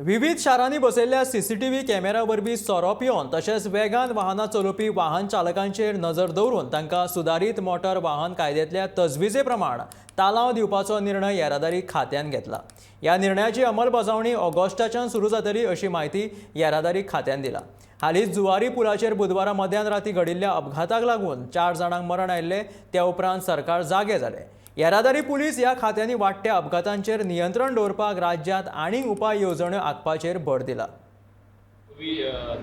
विविध शारांनी बसयल्ल्या CCTV camera वरवीं सोरो पिवन तशेंच वेगान वाहनां चलोवपी वाहन चालकांचेर नजर दवरून तांकां सुदारीत मोटार वाहन कायद्यांतल्या तजवीजे प्रमाण तालाव दिवपाचो निर्णय येरादारी खात्यान घेतला। ह्या निर्णयाची अंमलबजावणी ऑगस्टाच्यान सुरू जातली अशी माहिती येरादारी खात्यान दिला। हालींच जुवारी पुलाचेर बुधवारा मध्यान राती घडिल्ल्या अपघाताक लागून 4 जाणांक मरण आयिल्ले, त्या उपरांत सरकार जागे जाले। येरादारी पुलीस ह्या खात्यांनी वाडट्या अपघातांचेर नियंत्रण दवरपाक राज्यांत आनीक उपाय येवजण्यो आंखपाचेर भर दिला।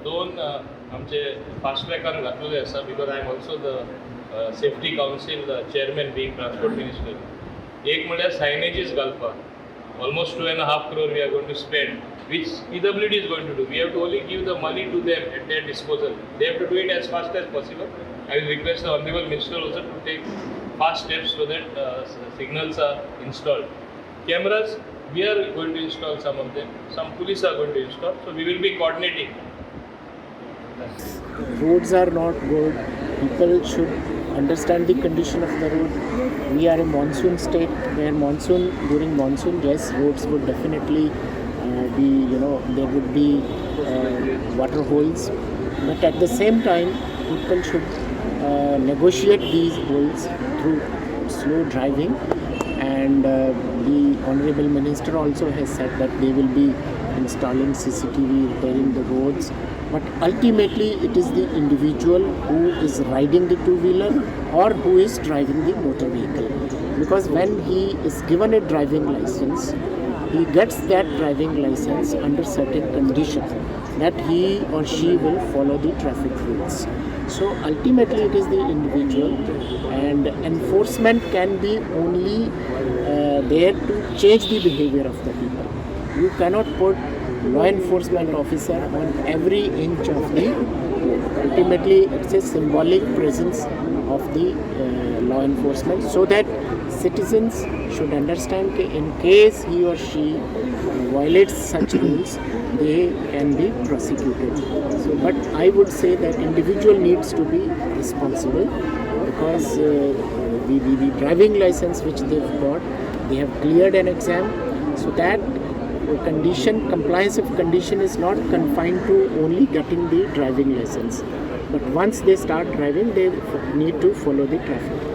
दोन आमचे फास्ट ट्रॅकान घातलेले आसा because I am also the safety council chairman being transport minister. एक म्हणल्यार सायनेजीस घालपाक almost 2.5 crore we are going to spend, which PWD is going to do. We have to only give the money to them at their disposal. They have to do it as fast as possible. I will request the Honorable Minister also to take fast steps so that signals are installed. Cameras, we are going to install some of them. Some police are going to install. So we will be coordinating. Roads are not good. People should understand the condition of the road. We are a monsoon state where during monsoon, yes, roads would definitely be, there would be water holes. But at the same time, people should negotiate these holes through slow driving. And the Honorable Minister also has said that they will be installing CCTV, repairing the roads. But ultimately, it is the individual who is riding the two-wheeler or who is driving the motor vehicle. Because when he is given a driving license, he gets that driving license under certain conditions that he or she will follow the traffic rules. So ultimately, it is the individual, and enforcement can be only there to change the behavior of the people. You cannot put law enforcement officer on every inch of the road. Ultimately, it's a symbolic presence of the law enforcement, so that citizens should understand that in case he or she violates such rules, they can be prosecuted. So, but I would say that individual needs to be responsible, because the driving license which they've got, they have cleared an exam, so that compliance of condition is not confined to only getting the driving license, but once they start driving, they need to follow the traffic.